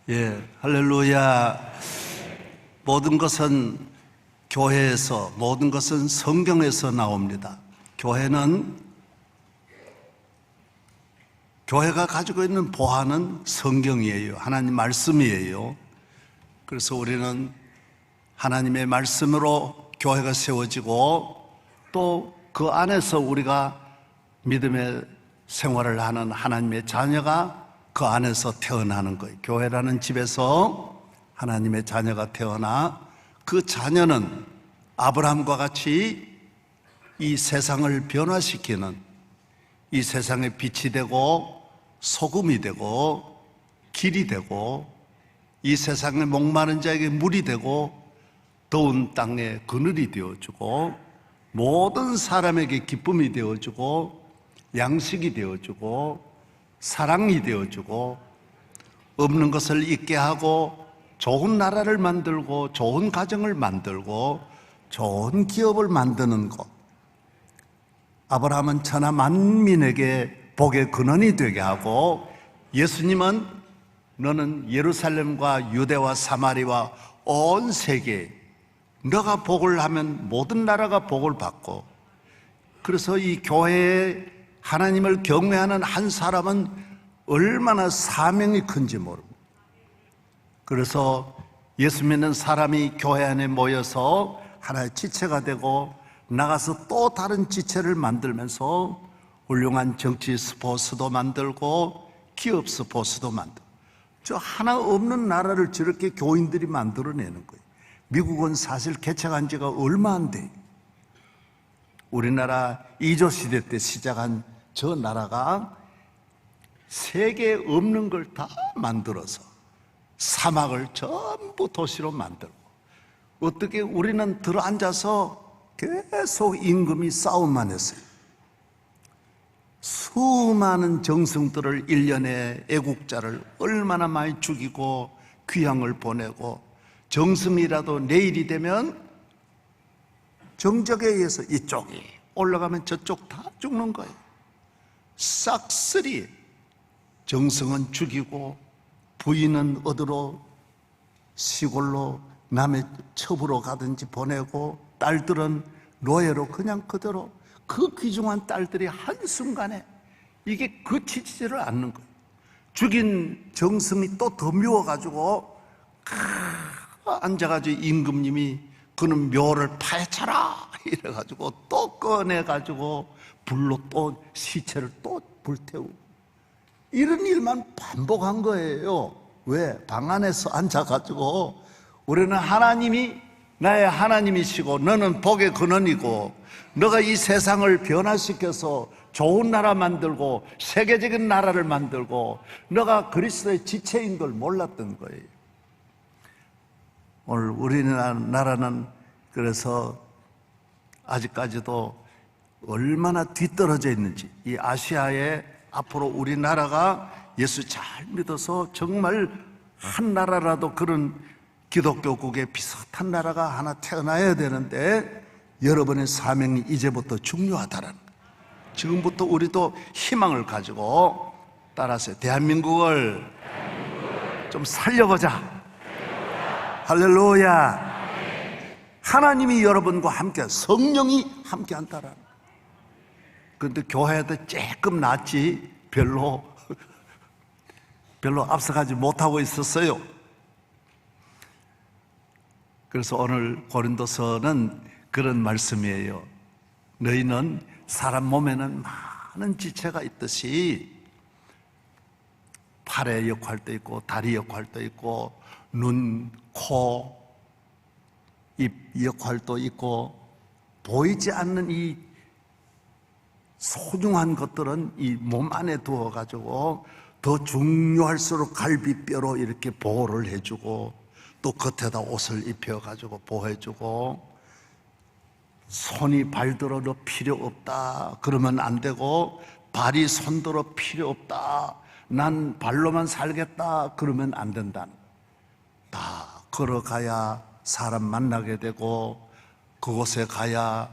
예, 할렐루야. 모든 것은 교회에서, 모든 것은 성경에서 나옵니다. 교회가 가지고 있는 보화는 성경이에요. 하나님 말씀이에요. 그래서 우리는 하나님의 말씀으로 교회가 세워지고 또 그 안에서 우리가 믿음의 생활을 하는 하나님의 자녀가 그 안에서 태어나는 거예요. 교회라는 집에서 하나님의 자녀가 태어나 그 자녀는 아브라함과 같이 이 세상을 변화시키는, 이 세상의 빛이 되고 소금이 되고 길이 되고 이 세상의 목마른 자에게 물이 되고 더운 땅에 그늘이 되어주고 모든 사람에게 기쁨이 되어주고 양식이 되어주고 사랑이 되어주고 없는 것을 있게 하고 좋은 나라를 만들고 좋은 가정을 만들고 좋은 기업을 만드는 것, 아브라함은 천하 만민에게 복의 근원이 되게 하고 예수님은 너는 예루살렘과 유대와 사마리와 온 세계에 너가 복을 하면 모든 나라가 복을 받고, 그래서 이 교회에 하나님을 경외하는 한 사람은 얼마나 사명이 큰지 모릅니다. 그래서 예수 믿는 사람이 교회 안에 모여서 하나의 지체가 되고 나가서 또 다른 지체를 만들면서 훌륭한 정치 스포츠도 만들고 기업 스포츠도 만들고, 저 하나 없는 나라를 저렇게 교인들이 만들어내는 거예요. 미국은 사실 개척한 지가 얼마 안 돼. 우리나라 이조 시대 때 시작한 저 나라가 세계에 없는 걸 다 만들어서 사막을 전부 도시로 만들고, 어떻게 우리는 들어앉아서 계속 임금이 싸움만 했어요. 수많은 정승들을 1년에 애국자를 얼마나 많이 죽이고 귀향을 보내고, 정승이라도 내일이 되면 정적에 의해서 이쪽이 올라가면 저쪽 다 죽는 거예요. 싹쓸이 정승은 죽이고 부인은 어디로 시골로 남의 첩으로 가든지 보내고 딸들은 노예로 그냥 그대로, 그 귀중한 딸들이 한순간에 이게 그치지를 않는 거예요. 죽인 정승이 또 더 미워가지고 앉아가지고 임금님이 그는 묘를 파헤쳐라 이래가지고 또 꺼내가지고 불로 또 시체를 또 불태우고, 이런 일만 반복한 거예요. 왜? 방 안에서 앉아가지고 우리는 하나님이 나의 하나님이시고 너는 복의 근원이고 너가 이 세상을 변화시켜서 좋은 나라 만들고 세계적인 나라를 만들고 너가 그리스도의 지체인 걸 몰랐던 거예요. 오늘 우리나라는 그래서 아직까지도 얼마나 뒤떨어져 있는지, 이 아시아에 앞으로 우리나라가 예수 잘 믿어서 정말 한 나라라도 그런 기독교국에 비슷한 나라가 하나 태어나야 되는데 여러분의 사명이 이제부터 중요하다는, 지금부터 우리도 희망을 가지고 따라서 대한민국을 좀 살려보자. 할렐루야. 하나님이 여러분과 함께, 성령이 함께 한다라는. 그런데 교회도 조금 낫지 별로 앞서가지 못하고 있었어요. 그래서 오늘 고린도서는 그런 말씀이에요. 너희는 사람 몸에는 많은 지체가 있듯이 팔의 역할도 있고 다리 역할도 있고 눈, 코, 입 역할도 있고, 보이지 않는 이 소중한 것들은 이 몸 안에 두어가지고 더 중요할수록 갈비뼈로 이렇게 보호를 해주고, 또 겉에다 옷을 입혀가지고 보호해주고, 손이 발들어 너 필요 없다 그러면 안 되고, 발이 손들어 필요 없다 난 발로만 살겠다 그러면 안 된다는, 다 걸어가야 사람 만나게 되고 그곳에 가야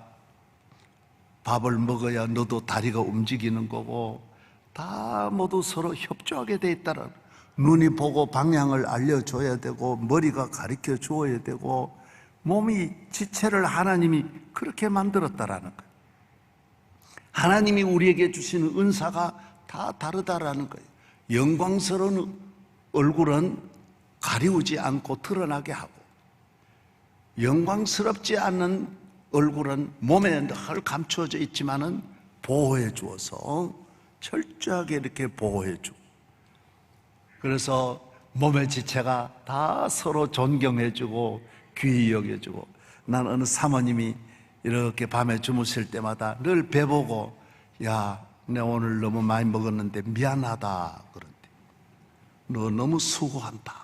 밥을 먹어야 너도 다리가 움직이는 거고, 다 모두 서로 협조하게 돼 있다는, 눈이 보고 방향을 알려줘야 되고, 머리가 가르쳐 주어야 되고, 몸이 지체를 하나님이 그렇게 만들었다라는 거예요. 하나님이 우리에게 주시는 은사가 다 다르다라는 거예요. 영광스러운 얼굴은 가리우지 않고 드러나게 하고, 영광스럽지 않은 얼굴은 몸에 늘 감추어져 있지만은 보호해 주어서 철저하게 이렇게 보호해 주고, 그래서 몸의 지체가 다 서로 존경해 주고 귀히 여겨 주고, 난 어느 사모님이 이렇게 밤에 주무실 때마다 늘 배보고, 야, 내 오늘 너무 많이 먹었는데 미안하다 그런데, 너 너무 수고한다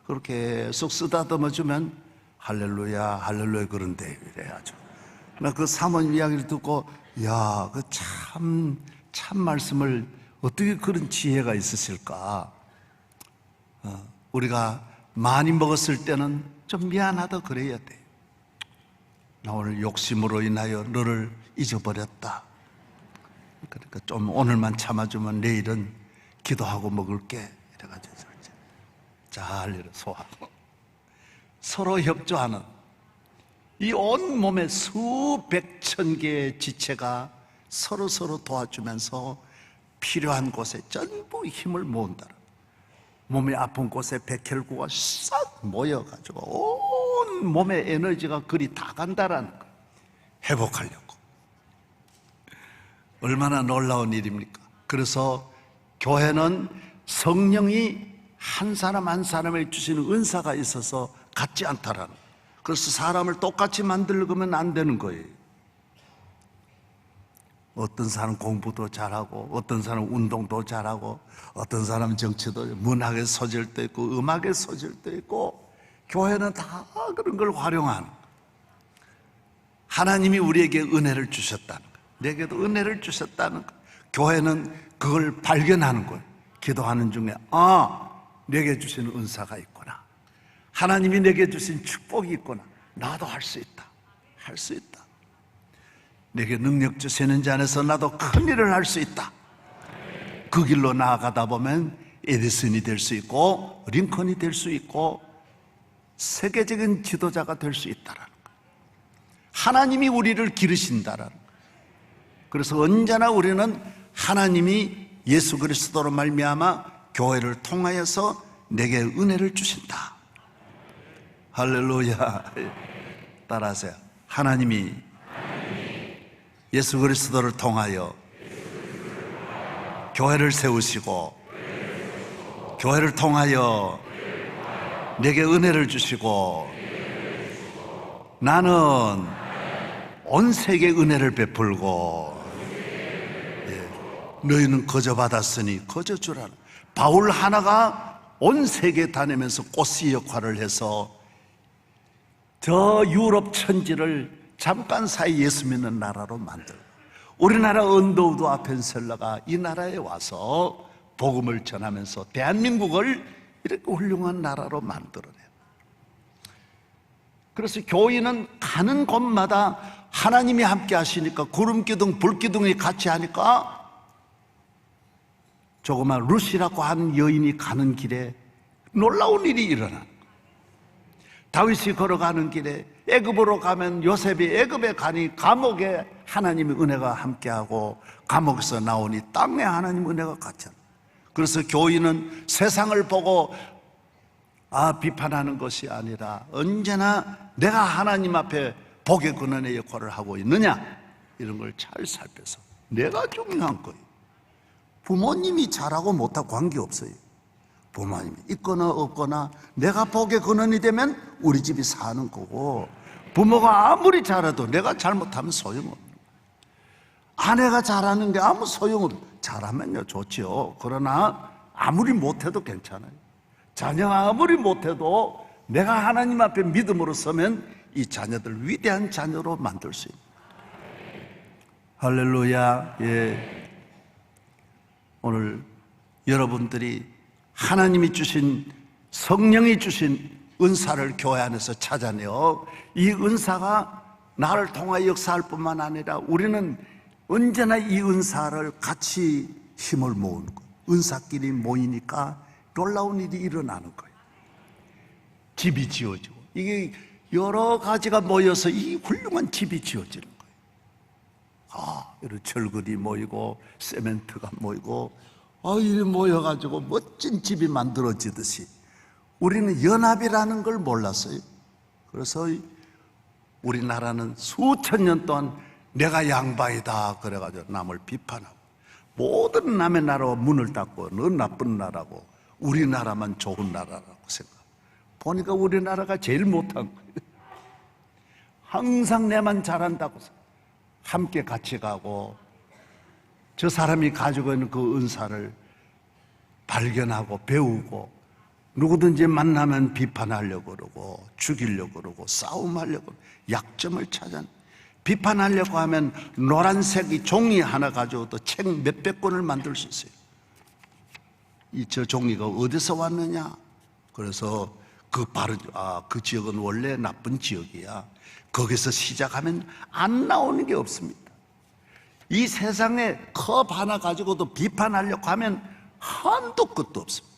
그렇게 쏙 쓰다듬어 주면 할렐루야 할렐루야 그런데 이래야죠. 나 그 사모님 이야기를 듣고, 야, 그 참 말씀을 어떻게 그런 지혜가 있으실까. 우리가 많이 먹었을 때는 좀 미안하다 그래야 돼. 나 오늘 욕심으로 인하여 너를 잊어버렸다. 그러니까 좀 오늘만 참아주면 내일은 기도하고 먹을게. 이래가지고 잘 소화하고 서로 협조하는, 이 온 몸의 수백 천 개의 지체가 서로 도와주면서 필요한 곳에 전부 힘을 모은다. 몸이 아픈 곳에 백혈구가 싹 모여가지고 온 몸의 에너지가 그리 다 간다라는 거예요. 회복하려고. 얼마나 놀라운 일입니까? 그래서 교회는 성령이 한 사람 한 사람에게 주시는 은사가 있어서 같지 않다라는 거예요. 그래서 사람을 똑같이 만들려면 안 되는 거예요. 어떤 사람 공부도 잘하고, 어떤 사람 운동도 잘하고, 어떤 사람 정치도, 문학의 소질도 있고, 음악의 소질도 있고, 교회는 다 그런 걸 활용하는 거예요. 하나님이 우리에게 은혜를 주셨다는 거예요. 내게도 은혜를 주셨다는 거예요. 교회는 그걸 발견하는 거예요. 기도하는 중에, 내게 주신 은사가 있구나, 하나님이 내게 주신 축복이 있구나, 나도 할 수 있다, 할 수 있다, 내게 능력 주시는 자 안에서 나도 큰 일을 할 수 있다. 그 길로 나아가다 보면 에디슨이 될 수 있고, 링컨이 될 수 있고, 세계적인 지도자가 될 수 있다라는 거예요. 하나님이 우리를 기르신다라는 거예요. 그래서 언제나 우리는 하나님이 예수 그리스도로 말미암아 교회를 통하여서 내게 은혜를 주신다. 할렐루야. 따라하세요. 하나님이 예수 그리스도를 통하여 교회를 세우시고, 교회를 통하여 내게 은혜를 주시고, 나는 온 세계에 은혜를 베풀고, 너희는 거저 받았으니 거저 주라는. 바울 하나가 온 세계 다니면서 꽃씨 역할을 해서 저 유럽 천지를 잠깐 사이 예수 믿는 나라로 만들고, 우리나라 언더우드 아펜셀러가 이 나라에 와서 복음을 전하면서 대한민국을 이렇게 훌륭한 나라로 만들어내요. 그래서 교인은 가는 곳마다 하나님이 함께 하시니까, 구름기둥 불기둥이 같이 하니까, 조그만 루시라고 하는 여인이 가는 길에 놀라운 일이 일어나. 다윗이 걸어가는 길에 애굽으로 가면 요셉이 애굽에 가니 감옥에 하나님의 은혜가 함께하고, 감옥에서 나오니 땅에 하나님의 은혜가 같이 하는. 그래서 교인은 세상을 보고 비판하는 것이 아니라 언제나 내가 하나님 앞에 복의 근원의 역할을 하고 있느냐, 이런 걸 잘 살펴서 내가 중요한 거예요. 부모님이 잘하고 못하고 관계없어요. 부모님이 있거나 없거나 내가 복의 근원이 되면 우리 집이 사는 거고, 부모가 아무리 잘해도 내가 잘못하면 소용없는 거예요. 아내가 잘하는 게 아무 소용없어요. 잘하면요 좋지요. 그러나 아무리 못해도 괜찮아요. 자녀가 아무리 못해도 내가 하나님 앞에 믿음으로 서면 이 자녀들 위대한 자녀로 만들 수 있는. 할렐루야. 예. 오늘 여러분들이 하나님이 주신, 성령이 주신 은사를 교회 안에서 찾아내어 이 은사가 나를 통하여 역사할 뿐만 아니라 우리는 언제나 이 은사를 같이 힘을 모으는 거예요. 은사끼리 모이니까 놀라운 일이 일어나는 거예요. 집이 지어지고, 이게 여러 가지가 모여서 이 훌륭한 집이 지어지는 거예요. 이런 철근이 모이고 세멘트가 모이고 이리 모여가지고 멋진 집이 만들어지듯이 우리는 연합이라는 걸 몰랐어요. 그래서 우리나라는 수천 년 동안 내가 양반이다 그래가지고 남을 비판하고, 모든 남의 나라와 문을 닫고 너 나쁜 나라고 우리나라만 좋은 나라라고 생각. 보니까 우리나라가 제일 못한 거예요. 항상 내만 잘한다고 함께 같이 가고, 저 사람이 가지고 있는 그 은사를 발견하고 배우고, 누구든지 만나면 비판하려고 그러고 죽이려고 그러고 싸움하려고 그러고, 약점을 찾아. 비판하려고 하면 노란색이 종이 하나 가지고도 책 몇백 권을 만들 수 있어요. 저 종이가 어디서 왔느냐? 그래서 그 지역은 원래 나쁜 지역이야. 거기서 시작하면 안 나오는 게 없습니다. 이 세상에 컵 하나 가지고도 비판하려고 하면 한도 끝도 없습니다.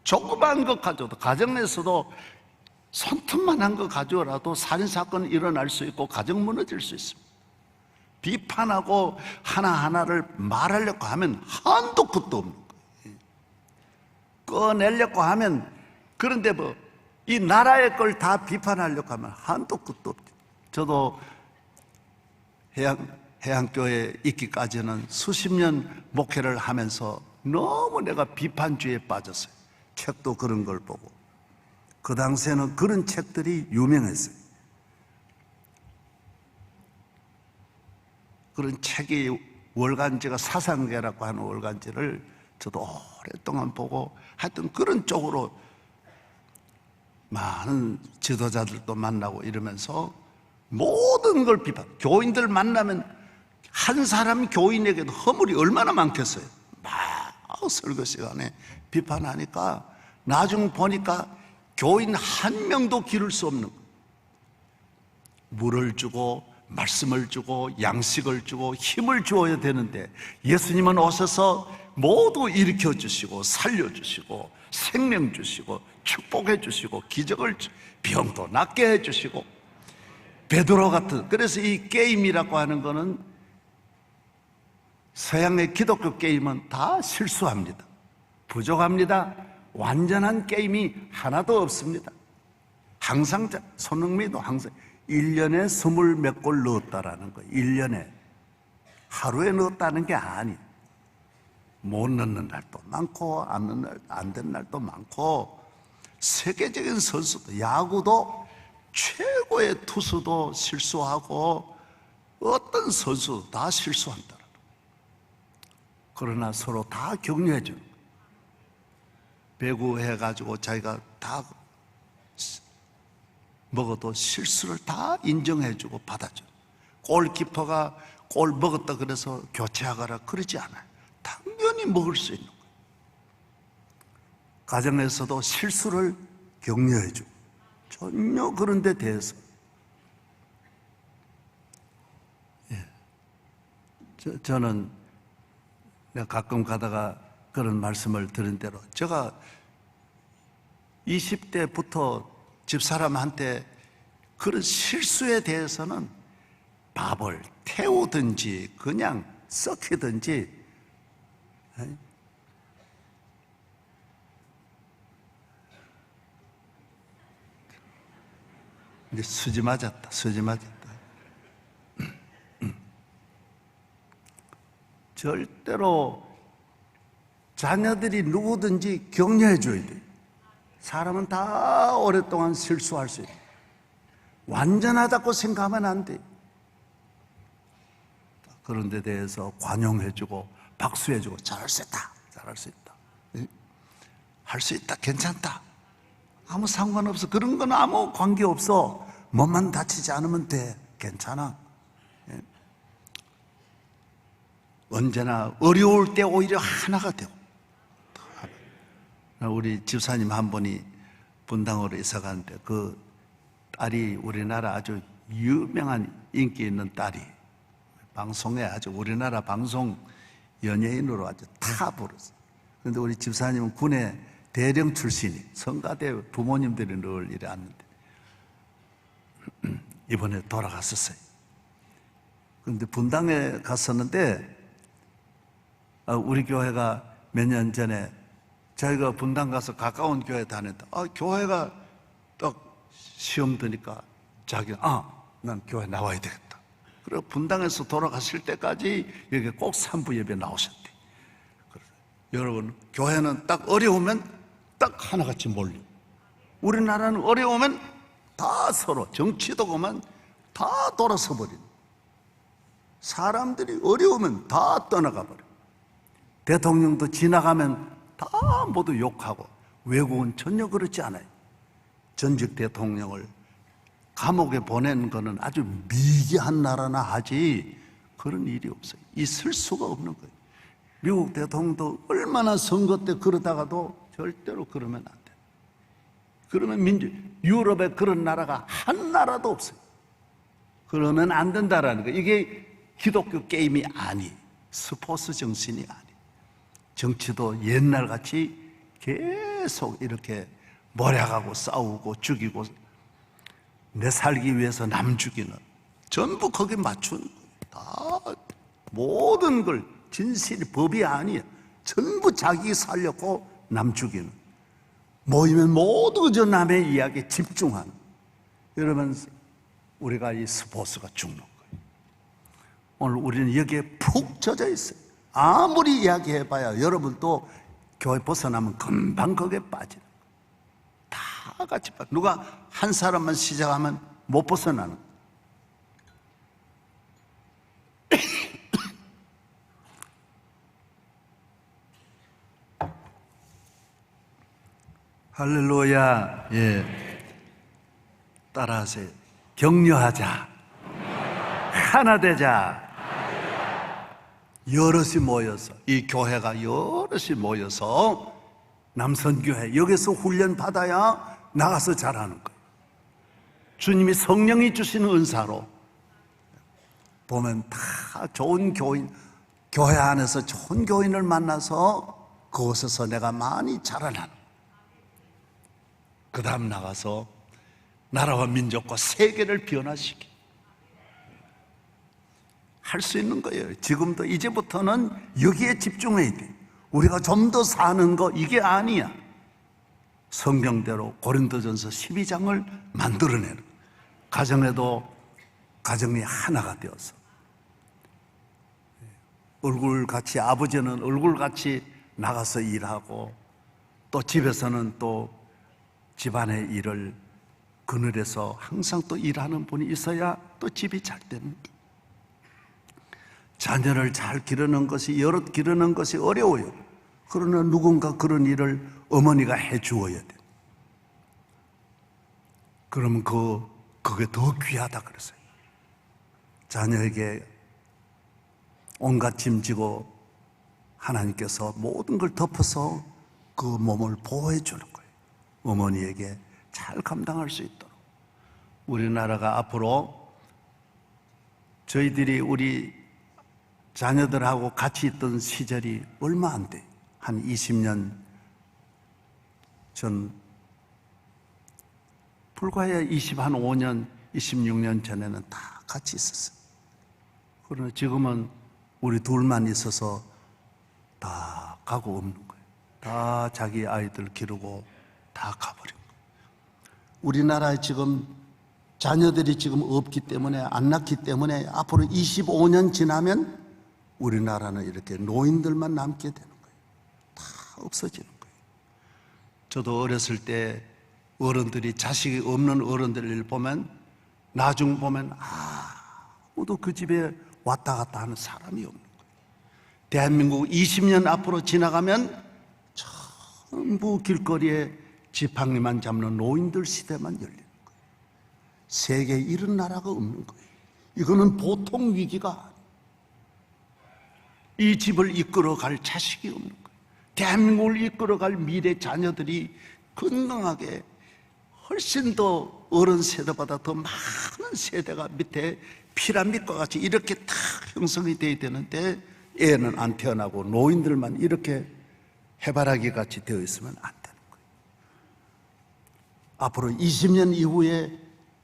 조그만 것 가져도, 가정에서도 손톱만한 거 가져라도 살인사건이 일어날 수 있고 가정 무너질 수 있습니다. 비판하고 하나하나를 말하려고 하면 한도 끝도 없는 거예요. 꺼내려고 하면, 그런데 이 나라의 걸 다 비판하려고 하면 한도 끝도 없죠. 저도 해양교회에 있기까지는 수십 년 목회를 하면서 너무 내가 비판주의에 빠졌어요. 책도 그런 걸 보고. 그 당시에는 그런 책들이 유명했어요. 그런 책이 월간지가 사상계라고 하는 월간지를 저도 오랫동안 보고, 하여튼 그런 쪽으로 많은 지도자들도 만나고 이러면서 모든 걸 비판. 교인들 만나면 한 사람 교인에게도 허물이 얼마나 많겠어요. 막 설교 시간에 비판하니까 나중 보니까 교인 한 명도 기를 수 없는 거예요. 물을 주고 말씀을 주고 양식을 주고 힘을 주어야 되는데, 예수님은 오셔서 모두 일으켜 주시고 살려주시고 생명 주시고 축복해 주시고 기적을 병도 낫게 해 주시고, 베드로 같은. 그래서 이 게임이라고 하는 거는, 서양의 기독교 게임은 다 실수합니다. 부족합니다. 완전한 게임이 하나도 없습니다. 항상 손흥민도 항상 1년에 20몇 골 넣었다라는 거예요. 1년에. 하루에 넣었다는 게 아니에요. 못 넣는 날도 많고 안 되는 날도 많고, 세계적인 선수도, 야구도 최고의 투수도 실수하고 어떤 선수도 다 실수한다. 그러나 서로 다 격려해 주는 거예요. 배구 해가지고 자기가 다 먹어도 실수를 다 인정해 주고 받아줘요. 골키퍼가 골 먹었다 그래서 교체하거나 그러지 않아요. 당연히 먹을 수 있는 거예요. 가정에서도 실수를 격려해 주고, 전혀 그런 데 대해서 저는 내가 가끔 가다가 그런 말씀을 들은 대로, 제가 20대부터 집사람한테 그런 실수에 대해서는 밥을 태우든지 그냥 썩히든지, 이제 수지 맞았다. 절대로 자녀들이 누구든지 격려해 줘야 돼요. 사람은 다 오랫동안 실수할 수 있어요. 완전하다고 생각하면 안 돼요. 그런 데 대해서 관용해 주고 박수해 주고, 잘할 수 있다. 할 수 있다. 괜찮다. 아무 상관없어. 그런 건 아무 관계없어. 몸만 다치지 않으면 돼. 괜찮아. 언제나 어려울 때 오히려 하나가 되고. 우리 집사님 한 분이 분당으로 이사 가는데, 그 딸이 우리나라 아주 유명한 인기 있는 딸이, 방송에 아주 우리나라 방송 연예인으로 아주 탑으로. 그런데 우리 집사님은 군에 대령 출신이, 성가대 부모님들이 늘 이래 왔는데 이번에 돌아갔었어요. 그런데 분당에 갔었는데 우리 교회가 몇 년 전에 저희가 분당 가서 가까운 교회 다녔다. 교회가 딱 시험 드니까 자기가 난 교회 나와야 되겠다. 그리고 분당에서 돌아가실 때까지 여기 꼭 산부 예배 나오셨대. 여러분, 교회는 딱 어려우면 딱 하나같이 몰려. 우리나라는 어려우면 다 서로, 정치도 그만 다 돌아서 버린. 사람들이 어려우면 다 떠나가 버려. 대통령도 지나가면 다 모두 욕하고. 외국은 전혀 그렇지 않아요. 전직 대통령을 감옥에 보내는 거는 아주 미개한 나라나 하지 그런 일이 없어요. 있을 수가 없는 거예요. 미국 대통령도 얼마나 선거 때 그러다가도 절대로 그러면 안 돼. 그러면 유럽에 그런 나라가 한 나라도 없어요. 그러면 안 된다라는 거예요. 이게 기독교 게임이 아니, 스포츠 정신이 아니. 정치도 옛날같이 계속 이렇게 몰아가고 싸우고 죽이고 내 살기 위해서 남 죽이는, 전부 거기에 맞추는 거예요. 다 모든 걸 진실이 법이 아니에요. 전부 자기 살렸고 남 죽이는. 모이면 모두 저 남의 이야기에 집중하는. 여러분, 우리가 이 스포츠가 죽는 거예요. 오늘 우리는 여기에 푹 젖어 있어요. 아무리 이야기해봐야 여러분도 교회 벗어나면 금방 거기에 빠지는 거예요. 다 같이 빠져. 누가 한 사람만 시작하면 못 벗어나는 거예요. 할렐루야. 예. 따라하세요. 격려하자. 하나 되자. 여럿이 모여서, 이 교회가 여럿이 모여서 남선교회 여기서 훈련 받아야 나가서 잘하는 거예요. 주님이 성령이 주시는 은사로 보면 다 좋은 교인, 교회 안에서 좋은 교인을 만나서 그곳에서 내가 많이 자라나는, 그 다음 나가서 나라와 민족과 세계를 변화시키 할 수 있는 거예요. 지금도 이제부터는 여기에 집중해야 돼. 우리가 좀 더 사는 거 이게 아니야. 성경대로 고린도전서 12장을 만들어내는, 가정에도 가정이 하나가 되어서 얼굴같이, 아버지는 얼굴같이 나가서 일하고 또 집에서는 또 집안의 일을 그늘에서 항상 또 일하는 분이 있어야 또 집이 잘 되는 거예요. 자녀를 잘 기르는 것이, 여럿 기르는 것이 어려워요. 그러나 누군가 그런 일을 어머니가 해 주어야 돼. 그러면 그게 더 귀하다 그랬어요. 자녀에게 온갖 짐지고 하나님께서 모든 걸 덮어서 그 몸을 보호해 주는 거예요. 어머니에게 잘 감당할 수 있도록. 우리나라가 앞으로 저희들이 우리 자녀들하고 같이 있던 시절이 얼마 안 돼. 한 20년 전, 불과해 25년, 26년 전에는 다 같이 있었어요. 그러나 지금은 우리 둘만 있어서 다 가고 없는 거예요. 다 자기 아이들 기르고 다 가버린 거예요. 우리나라에 지금 자녀들이 지금 없기 때문에, 안 낳기 때문에 앞으로 25년 지나면 우리나라는 이렇게 노인들만 남게 되는 거예요. 다 없어지는 거예요. 저도 어렸을 때 어른들이, 자식이 없는 어른들을 보면, 나중 보면 아무도 그 집에 왔다 갔다 하는 사람이 없는 거예요. 대한민국 20년 앞으로 지나가면 전부 길거리에 지팡이만 잡는 노인들 시대만 열리는 거예요. 세계에 이런 나라가 없는 거예요. 이거는 보통 위기가 아니에요. 이 집을 이끌어갈 자식이 없는 거예요. 대한민국을 이끌어갈 미래 자녀들이 건강하게, 훨씬 더 어른 세대보다 더 많은 세대가 밑에 피라밋과 같이 이렇게 다 형성이 돼야 되는데, 애는 안 태어나고 노인들만 이렇게 해바라기 같이 되어 있으면 안 되는 거예요. 앞으로 20년 이후에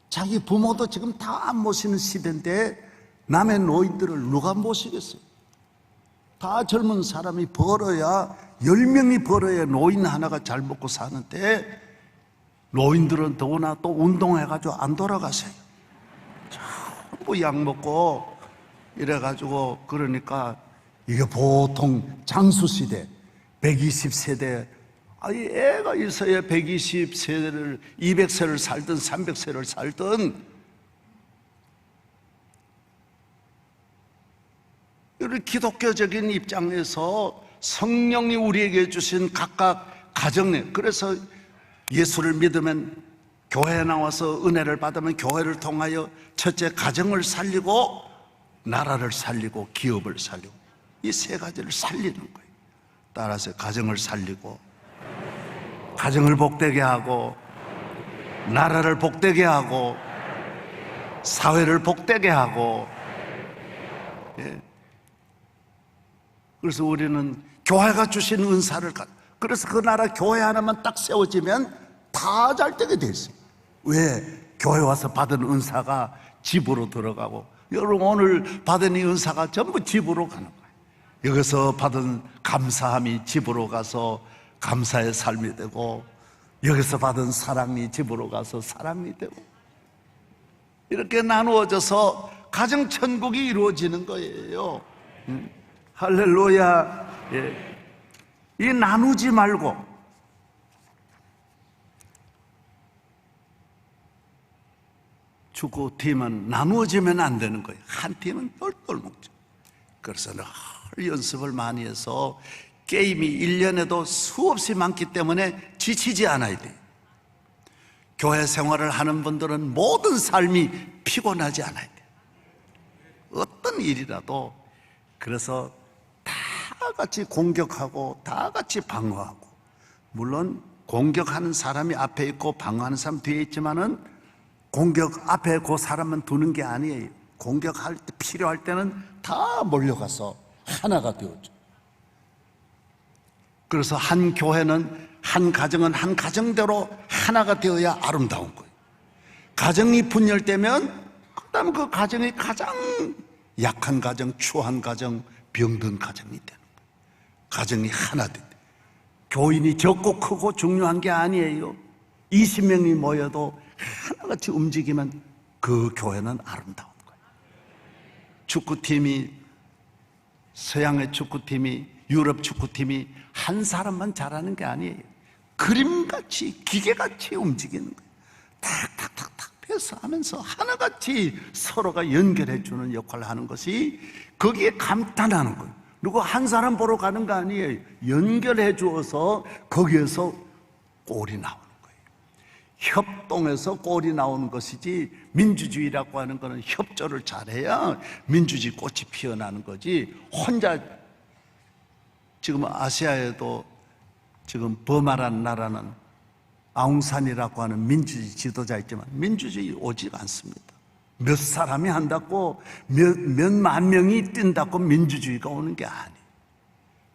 자기 부모도 지금 다 안 모시는 시대인데 남의 노인들을 누가 모시겠어요? 다 젊은 사람이 벌어야 10명이 벌어야 노인 하나가 잘 먹고 사는데 노인들은 더구나 또 운동해가지고 안 돌아가세요. 전부 약 먹고 이래가지고 그러니까 이게 보통 장수시대 120세대 아니 애가 있어야 120세를 200세를 살든 300세를 살든 이런 기독교적인 입장에서 성령이 우리에게 주신 각각 가정에 그래서 예수를 믿으면 교회에 나와서 은혜를 받으면 교회를 통하여 첫째 가정을 살리고 나라를 살리고 기업을 살리고 이 세 가지를 살리는 거예요. 따라서 가정을 살리고 가정을 복되게 하고 나라를 복되게 하고 사회를 복되게 하고 예. 그래서 우리는 교회가 주신 은사를 그래서 그 나라 교회 하나만 딱 세워지면 다 잘 되게 돼 있어요. 왜? 교회 와서 받은 은사가 집으로 들어가고 여러분 오늘 받은 이 은사가 전부 집으로 가는 거예요. 여기서 받은 감사함이 집으로 가서 감사의 삶이 되고 여기서 받은 사랑이 집으로 가서 사랑이 되고 이렇게 나누어져서 가정천국이 이루어지는 거예요. 할렐루야. 예. 이 나누지 말고 축구팀은 나누어지면 안 되는 거예요. 한 팀은 똘똘 뭉쳐. 그래서 늘 연습을 많이 해서 게임이 1년에도 수없이 많기 때문에 지치지 않아야 돼요. 교회 생활을 하는 분들은 모든 삶이 피곤하지 않아야 돼요. 어떤 일이라도 그래서 다 같이 공격하고 다 같이 방어하고 물론 공격하는 사람이 앞에 있고 방어하는 사람 뒤에 있지만은 공격 앞에 그 사람만 두는 게 아니에요. 공격할 때 필요할 때는 다 몰려가서 하나가 되어줘. 그래서 한 교회는 한 가정은 한 가정대로 하나가 되어야 아름다운 거예요. 가정이 분열되면 그다음 그 가정이 가장 약한 가정, 추한 가정, 병든 가정이 되는 거예요. 가정이 하나 돼. 교인이 적고 크고 중요한 게 아니에요. 20명이 모여도 하나같이 움직이면 그 교회는 아름다운 거예요. 축구팀이 서양의 축구팀이 유럽 축구팀이 한 사람만 잘하는 게 아니에요. 그림같이 기계같이 움직이는 거예요. 탁탁탁탁 패스하면서 하나같이 서로가 연결해 주는 역할을 하는 것이 거기에 감탄하는 거예요. 누구 한 사람 보러 가는 거 아니에요. 연결해 주어서 거기에서 골이 나오는 거예요. 협동해서 골이 나오는 것이지 민주주의라고 하는 것은 협조를 잘해야 민주주의 꽃이 피어나는 거지 혼자 지금 아시아에도 지금 버마라는 나라는 아웅산이라고 하는 민주주의 지도자 있지만 민주주의 오지 않습니다. 몇 사람이 한다고 몇만 명이 뛴다고 민주주의가 오는 게 아니에요.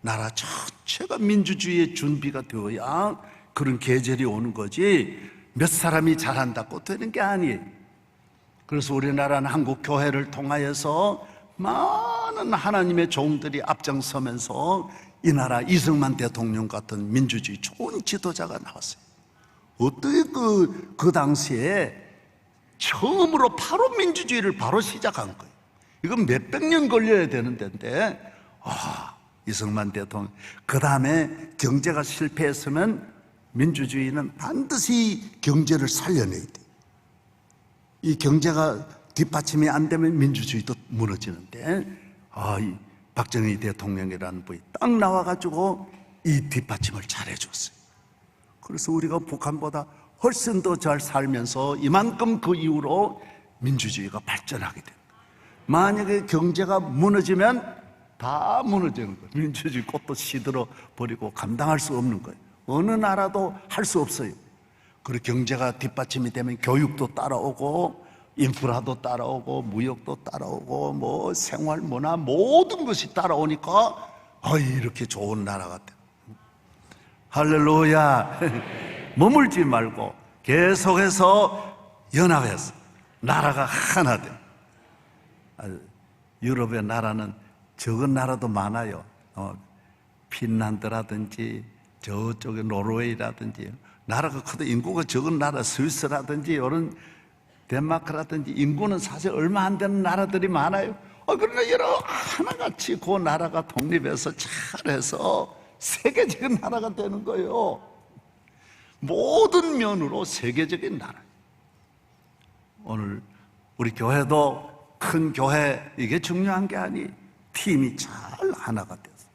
나라 전체가 민주주의의 준비가 되어야 그런 계절이 오는 거지 몇 사람이 잘한다고 되는 게 아니에요. 그래서 우리나라는 한국 교회를 통하여서 많은 하나님의 종들이 앞장서면서 이 나라 이승만 대통령 같은 민주주의 좋은 지도자가 나왔어요. 어떻게 그 당시에 처음으로 바로 민주주의를 바로 시작한 거예요. 이건 몇백 년 걸려야 되는 데인데 이승만 대통령 그 다음에 경제가 실패했으면 민주주의는 반드시 경제를 살려내야 돼요. 이 경제가 뒷받침이 안 되면 민주주의도 무너지는데 이 박정희 대통령이라는 분이 딱 나와가지고 이 뒷받침을 잘해줬어요. 그래서 우리가 북한보다 훨씬 더 잘 살면서 이만큼 그 이후로 민주주의가 발전하게 됩니다. 만약에 경제가 무너지면 다 무너지는 거예요. 민주주의 꽃도 시들어 버리고 감당할 수 없는 거예요. 어느 나라도 할 수 없어요. 그리고 경제가 뒷받침이 되면 교육도 따라오고 인프라도 따라오고 무역도 따라오고 뭐 생활 문화 모든 것이 따라오니까 이렇게 좋은 나라가 돼. 할렐루야. 머물지 말고 계속해서 연합해서 나라가 하나 돼. 유럽의 나라는 적은 나라도 많아요. 핀란드라든지 저쪽에 노르웨이라든지 나라가 크다. 인구가 적은 나라 스위스라든지 이런 덴마크라든지 인구는 사실 얼마 안 되는 나라들이 많아요. 그러나 여러 하나같이 그 나라가 독립해서 잘해서 세계적인 나라가 되는 거예요. 모든 면으로 세계적인 나라. 오늘 우리 교회도 큰 교회, 이게 중요한 게 아니, 팀이 잘 하나가 돼서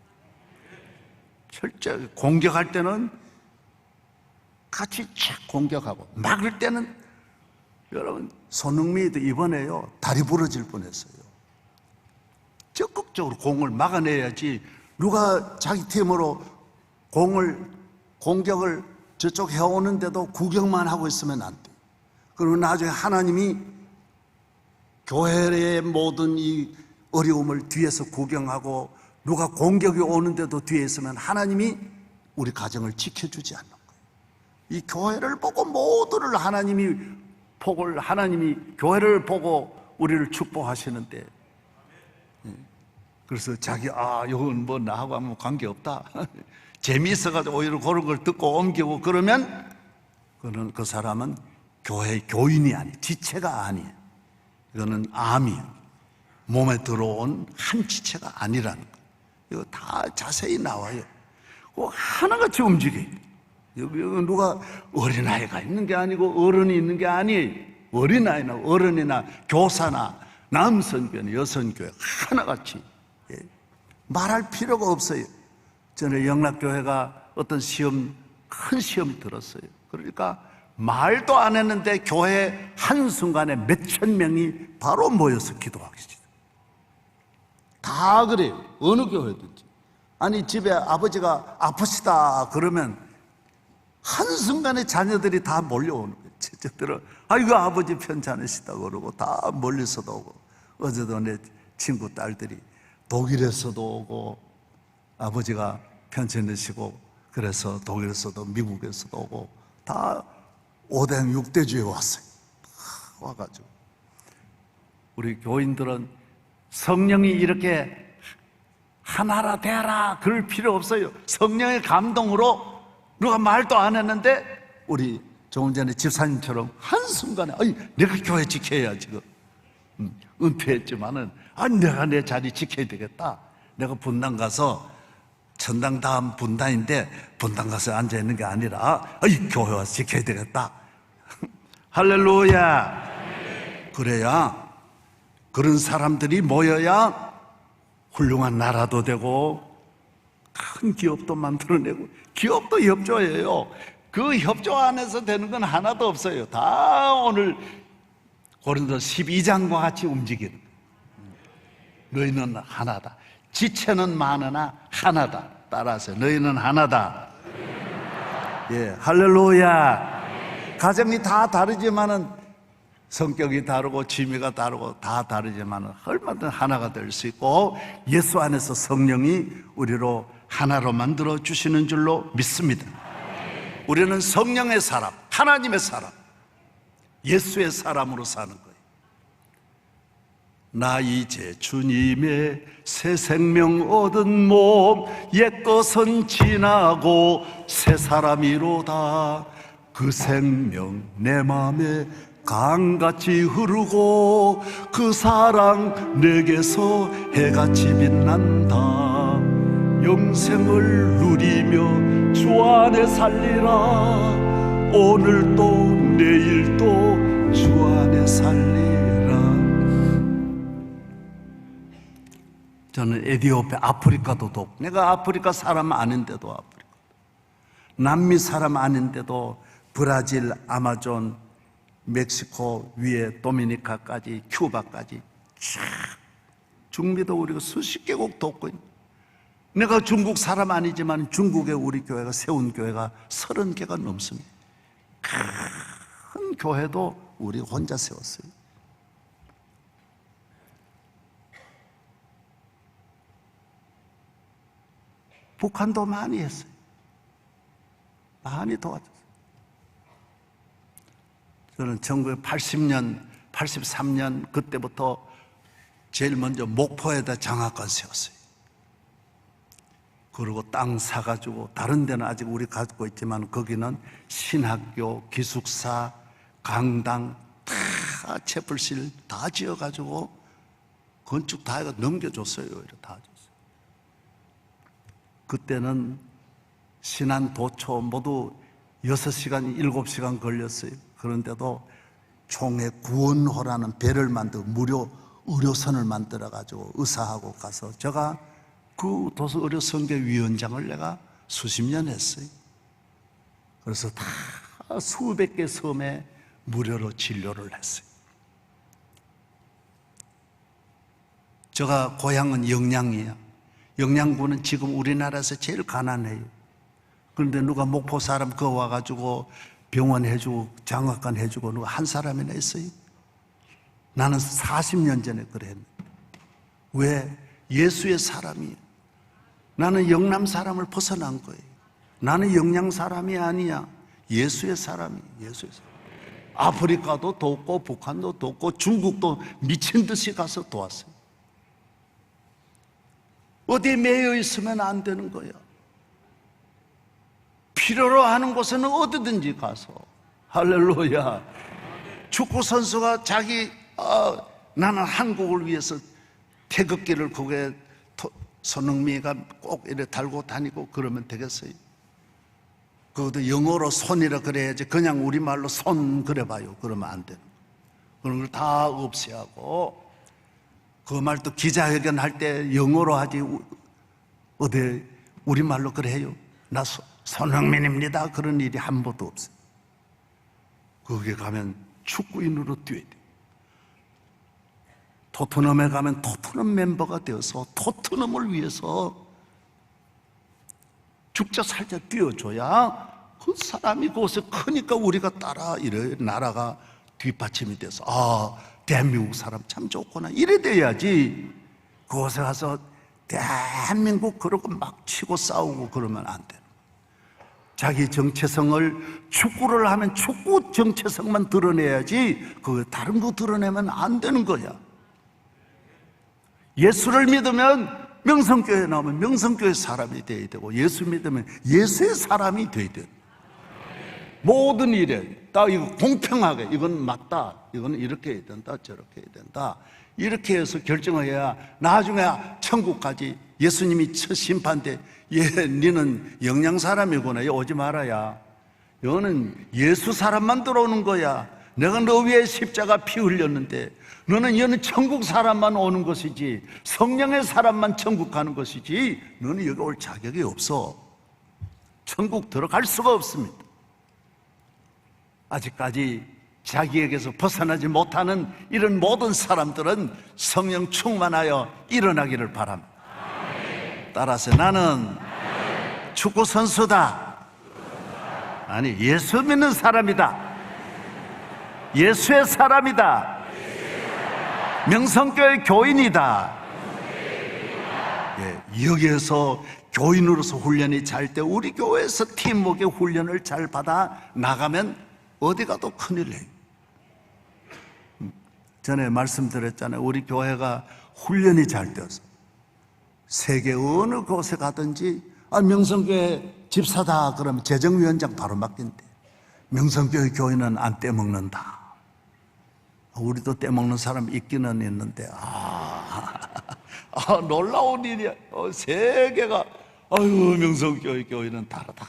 철저히 공격할 때는 같이 착 공격하고, 막을 때는 여러분 손흥민도 이번에요 다리 부러질 뻔했어요. 적극적으로 공을 막아내야지. 누가 자기 팀으로 공격을 저쪽 해오는데도 구경만 하고 있으면 안 돼. 그리고 나중에 하나님이 교회의 모든 이 어려움을 뒤에서 구경하고, 누가 공격이 오는데도 뒤에 있으면 하나님이 우리 가정을 지켜주지 않는 거예요. 이 교회를 보고 모두를 하나님이 교회를 보고 우리를 축복하시는데, 그래서 자기 이건 뭐 나하고 아무 관계없다 재미있어가지고 오히려 그런 걸 듣고 옮기고 그러면 그 사람은 교회의 교인이 아니에요. 지체가 아니에요. 이거는 암이에요. 몸에 들어온 한 지체가 아니라는 거예요. 이거 다 자세히 나와요. 하나같이 움직여요. 여기 누가 어린아이가 있는 게 아니고 어른이 있는 게 아니에요. 어린아이나 어른이나 교사나 남선교회, 여선교회 하나같이 말할 필요가 없어요. 전에 영락교회가 어떤 큰 시험 들었어요. 그러니까 말도 안 했는데 교회 한순간에 몇천 명이 바로 모여서 기도하기 시작해요. 다 그래요. 어느 교회든지. 아니 집에 아버지가 아프시다 그러면 한순간에 자녀들이 다 몰려오는 거예요. 제자들은 아이고 아버지 편찮으시다고 그러고 다 멀리서도 오고. 어제도 내 친구 딸들이 독일에서도 오고, 아버지가 편찮으시고 그래서 독일에서도 미국에서도 오고 다 5대 6대주에 왔어요. 와가지고 우리 교인들은 성령이 이렇게 하나라 되라 그럴 필요 없어요. 성령의 감동으로 누가 말도 안 했는데 우리 조금 전에 집사님처럼 한순간에 내가 교회 지켜야 지금 은퇴했지만은 내가 내 자리 지켜야 되겠다. 내가 분당 가서 전당 다음 분당인데 분당 가서 앉아 있는 게 아니라 교회 와서 지켜야 되겠다. 할렐루야. 그래야 그런 사람들이 모여야 훌륭한 나라도 되고 큰 기업도 만들어내고. 기업도 협조해요. 그 협조 안에서 되는 건 하나도 없어요. 다 오늘 고린도 12장과 같이 움직이는 거예요. 너희는 하나다. 지체는 많으나 하나다. 따라서 너희는 하나다. 예, 할렐루야. 가정이 다 다르지만은 성격이 다르고 취미가 다르고 다 다르지만은 얼마든 하나가 될 수 있고, 예수 안에서 성령이 우리로 하나로 만들어 주시는 줄로 믿습니다. 우리는 성령의 사람, 하나님의 사람, 예수의 사람으로 사는 거예요. 나 이제 주님의 새 생명 얻은 몸, 옛것은 지나고 새 사람이로다. 그 생명 내 맘에 강같이 흐르고 그 사랑 내게서 해같이 빛난다. 영생을 누리며 주 안에 살리라. 오늘도 내일도 주 안에 살리라. 저는 에티오피아, 아프리카도 내가 아프리카 사람 아닌데도 아프리카, 남미 사람 아닌데도 브라질, 아마존, 멕시코 위에 도미니카까지, 큐바까지 중미도 우리가 수십 개국 돕고 있는. 내가 중국 사람 아니지만 중국에 우리 교회가 세운 교회가 30개가 넘습니다. 큰 교회도 우리 혼자 세웠어요. 북한도 많이 했어요. 많이 도와줬어요. 저는 1980년, 83년 그때부터 제일 먼저 목포에다 장학관 세웠어요. 그리고 땅 사가지고 다른 데는 아직 우리 갖고 있지만 거기는 신학교, 기숙사, 강당 다 채플실 다 지어가지고 건축 다 해가 넘겨줬어요. 이렇게 다 줬어요. 그때는 신안 도초 모두 6시간, 7시간 걸렸어요. 그런데도 총회 구원호라는 배를 만들고 무료 의료선을 만들어가지고 의사하고 가서 제가 그 도서 의료 선교 위원장을 내가 수십 년 했어요. 그래서 다 수백 개 섬에 무료로 진료를 했어요. 제가 고향은 영양이에요. 영양군은 지금 우리나라에서 제일 가난해요. 그런데 누가 목포 사람 그거 와가지고 병원 해주고 장학관 해주고 누가 한 사람이나 있어요? 나는 40년 전에 그랬는데. 왜? 예수의 사람이에요. 나는 영남 사람을 벗어난 거예요. 나는 영양 사람이 아니야. 예수의 사람이에요. 예수의 사람. 아프리카도 돕고 북한도 돕고 중국도 미친 듯이 가서 도왔어요. 어디에 매여 있으면 안 되는 거예요. 필요로 하는 곳에는 어디든지 가서. 할렐루야. 축구 선수가 자기 나는 한국을 위해서 태극기를 그게 손흥민이가 꼭 이렇게 달고 다니고 그러면 되겠어요? 그것도 영어로 손이라 그래야지 그냥 우리말로 손 그래봐요. 그러면 안 되는 거예요. 그런 걸 다 없애하고 그 말도 기자회견 할 때 영어로 하지 어디 우리말로 그래요? 나 손흥민입니다. 그런 일이 한 번도 없어요. 거기에 가면 축구인으로 뛰어야 돼요. 토트넘에 가면 토트넘 멤버가 되어서 토트넘을 위해서 죽자 살자 뛰어줘야 그 사람이 그것에 크니까 우리가 따라 이래 나라가 뒷받침이 돼서 대한민국 사람 참 좋구나 이래 돼야지. 그곳에 가서 대한민국 그러고 막 치고 싸우고 그러면 안 돼요. 자기 정체성을 축구를 하면 축구 정체성만 드러내야지 그 다른 거 드러내면 안 되는 거야. 예수를 믿으면 명성교회 나오면 명성교회 사람이 돼야 되고 예수 믿으면 예수의 사람이 돼야 돼. 모든 일에 딱 이거 공평하게 이건 맞다, 이건 이렇게 해야 된다, 저렇게 해야 된다 이렇게 해서 결정을 해야 나중에 천국까지 예수님이 첫 심판 때 니는 영양 사람이구나 오지 말아야 너는 예수 사람만 들어오는 거야. 내가 너 위에 십자가 피 흘렸는데 너는 천국 사람만 오는 것이지 성령의 사람만 천국 가는 것이지 너는 여기 올 자격이 없어. 천국 들어갈 수가 없습니다. 아직까지 자기에게서 벗어나지 못하는 이런 모든 사람들은 성령 충만하여 일어나기를 바랍니다. 따라서 나는 축구 선수다. 아니 예수 믿는 사람이다. 예수의 사람이다. 명성교회 교인이다. 여기에서 교인으로서 훈련이 잘 때 우리 교회에서 팀워크의 훈련을 잘 받아 나가면 어디 가도 큰일 해요. 전에 말씀드렸잖아요. 우리 교회가 훈련이 잘 되어서 세계 어느 곳에 가든지 명성교회 집사다 그러면 재정위원장 바로 맡긴대. 명성교회 교인은 안 떼먹는다. 우리도 떼먹는 사람 있기는 있는데 놀라운 일이야. 세계가 명성교회 교인은 다르다.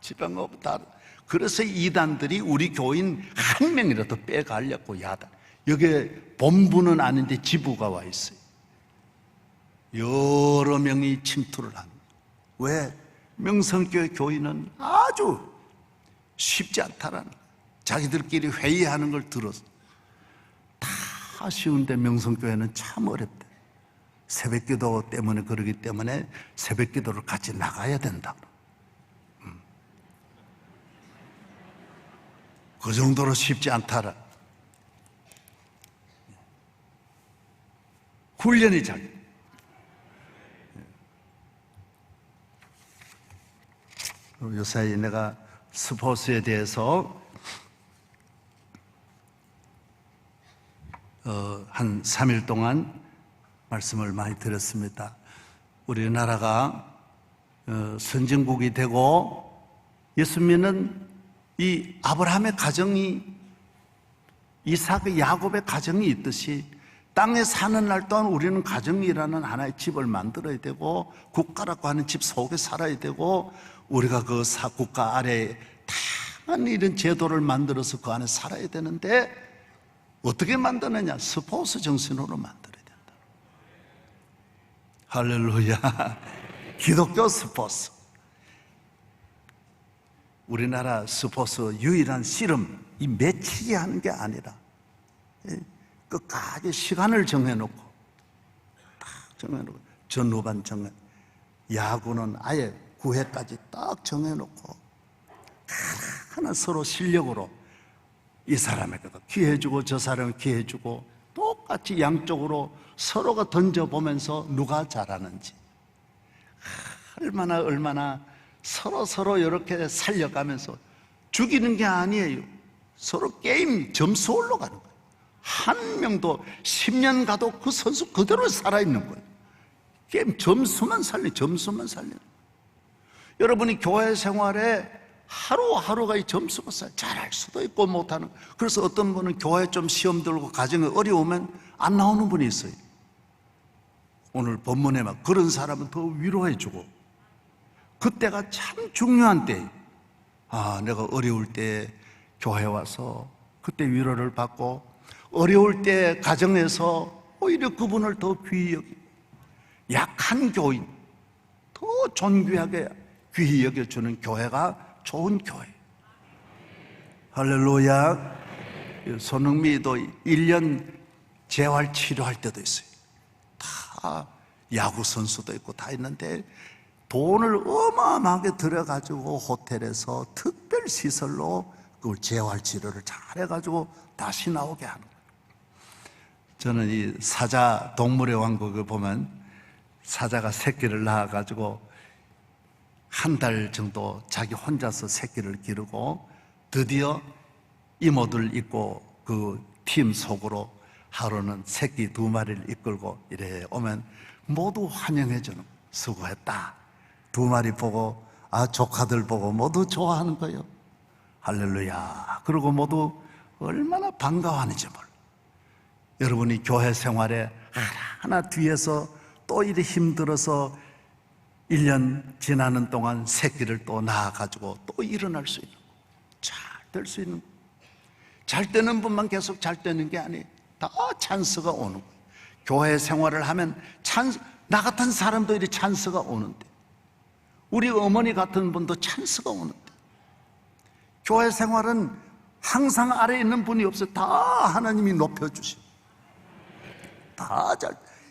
지방업 다르다. 그래서 이단들이 우리 교인 한 명이라도 빼가려고 야단. 여기에 본부는 아닌데 지부가 와 있어요. 여러 명이 침투를 합니다. 왜? 명성교회 교인은 아주 쉽지 않다라는 거예요. 자기들끼리 회의하는 걸 들어서 다 쉬운데 명성교회는 참 어렵대. 새벽기도 때문에 그러기 때문에 새벽기도를 같이 나가야 된다. 그 정도로 쉽지 않다라. 훈련이 잘. 요사이 내가 스포츠에 대해서 한 3일 동안 말씀을 많이 드렸습니다. 우리나라가 선진국이 되고 예수 믿는 이 아브라함의 가정이, 이삭, 야곱의 가정이 있듯이 땅에 사는 날 동안 우리는 가정이라는 하나의 집을 만들어야 되고, 국가라고 하는 집 속에 살아야 되고, 우리가 그 국가 아래에 다양한 이런 제도를 만들어서 그 안에 살아야 되는데, 어떻게 만드느냐? 스포츠 정신으로 만들어야 된다. 할렐루야. 기독교 스포츠. 우리나라 스포츠 유일한 씨름, 이 매치기 하는 게 아니라 끝까지 시간을 정해놓고, 딱 정해놓고, 전후반 정해. 야구는 아예 9회까지 딱 정해놓고, 하나 서로 실력으로 이 사람에게도 기회주고 저 사람에 기회주고, 똑같이 양쪽으로 서로가 던져보면서 누가 잘하는지, 얼마나 서로 이렇게 살려가면서, 죽이는 게 아니에요. 서로 게임 점수 올라가는 거예요. 한 명도 10년 가도 그 선수 그대로 살아있는 거예요. 게임 점수만 살리는 거예요. 여러분이 교회 생활에 하루하루가 이 점수가 쌓여, 잘할 수도 있고 못하는. 그래서 어떤 분은 교회 좀 시험 들고 가정이 어려우면 안 나오는 분이 있어요. 오늘 본문에 막 그런 사람은 더 위로해주고, 그때가 참 중요한 때예요. 내가 어려울 때 교회 와서 그때 위로를 받고, 어려울 때 가정에서 오히려 그분을 더 귀히 여기고, 약한 교인 더 존귀하게 귀히 여겨주는 교회가 좋은 교회. 할렐루야. 손흥민도 1년 재활 치료할 때도 있어요. 다 야구 선수도 있고 다 있는데, 돈을 어마어마하게 들여가지고 호텔에서 특별 시설로 그걸 재활 치료를 잘 해가지고 다시 나오게 하는 거예요. 저는 이 사자, 동물의 왕국을 보면 사자가 새끼를 낳아가지고 한 달 정도 자기 혼자서 새끼를 기르고, 드디어 이모들 있고 그 팀 속으로 하루는 새끼 2마리를 이끌고 이래 오면 모두 환영해주는, 수고했다. 2마리 보고, 조카들 보고 모두 좋아하는 거예요. 할렐루야. 그리고 모두 얼마나 반가워하는지 몰라. 여러분이 교회 생활에 하나 뒤에서 또 이렇게 힘들어서 1년 지나는 동안 새끼를 또 낳아가지고 또 일어날 수 있는, 잘 될 수 있는, 잘 되는 분만 계속 잘 되는 게 아니에요. 다 찬스가 오는 거예요. 교회 생활을 하면 나 같은 사람도 이렇게 찬스가 오는데, 우리 어머니 같은 분도 찬스가 오는데, 교회 생활은 항상 아래에 있는 분이 없어요. 다 하나님이 높여주시고,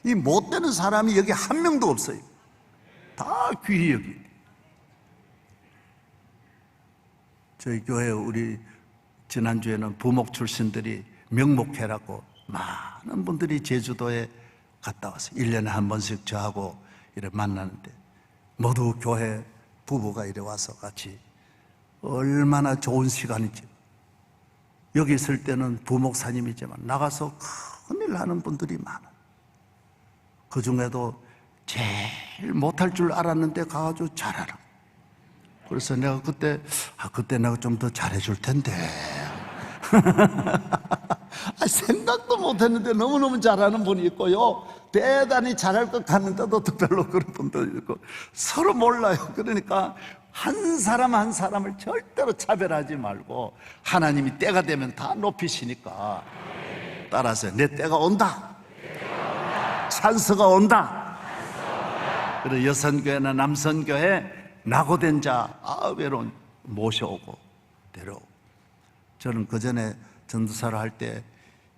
이 못되는 사람이 여기 한 명도 없어요. 다 귀히 여기. 저희 교회 우리 지난주에는 부목 출신들이 명목회라고 많은 분들이 제주도에 갔다 왔어요. 1년에 한 번씩 저하고 이래 만나는데, 모두 교회 부부가 이래 와서 같이 얼마나 좋은 시간인지. 여기 있을 때는 부목사님이지만 나가서 큰일 하는 분들이 많아. 그 중에도 제일 못할 줄 알았는데 가가지고 잘하는. 그래서 내가 그때 내가 좀 더 잘해줄 텐데. 생각도 못했는데 너무너무 잘하는 분이 있고요, 대단히 잘할 것 같는데도 또 별로 그런 분도 있고, 서로 몰라요. 그러니까 한 사람 한 사람을 절대로 차별하지 말고, 하나님이 때가 되면 다 높이시니까 따라서 내 때가 온다, 찬스가 온다. 그래서 여선교회나 남선교회 낙오된 자, 외로운 모셔오고 데려오고. 저는 그 전에 전도사를 할 때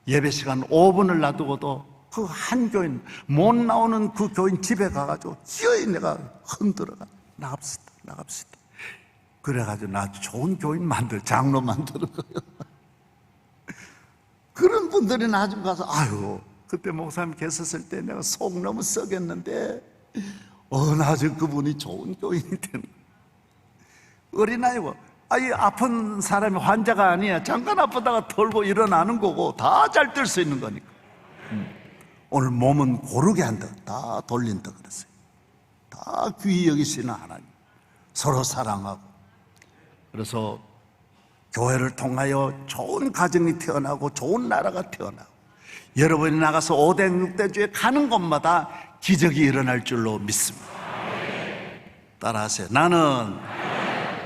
예배 시간 5분을 놔두고도 그 한 교인, 못 나오는 그 교인 집에 가가지고 기어이 내가 흔들어가, 나갑시다. 그래가지고 나 좋은 교인 장로 만드는 거예요. 그런 분들이 나중 가서, 그때 목사님 계셨을 때 내가 속 너무 썩였는데 나중에 그분이 좋은 교인이 되는 거예요. 어린아이고, 이 아픈 사람이 환자가 아니야. 잠깐 아프다가 털고 일어나는 거고, 다 잘 될 수 있는 거니까. 오늘 몸은 고르게 한다, 다 돌린다 그랬어요. 다 귀히 여기시는 하나님, 서로 사랑하고. 그래서 교회를 통하여 좋은 가정이 태어나고 좋은 나라가 태어나고, 여러분이 나가서 5대 6대주에 가는 곳마다 기적이 일어날 줄로 믿습니다. 따라하세요. 나는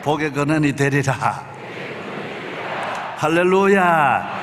복의 근원이 되리라. 할렐루야.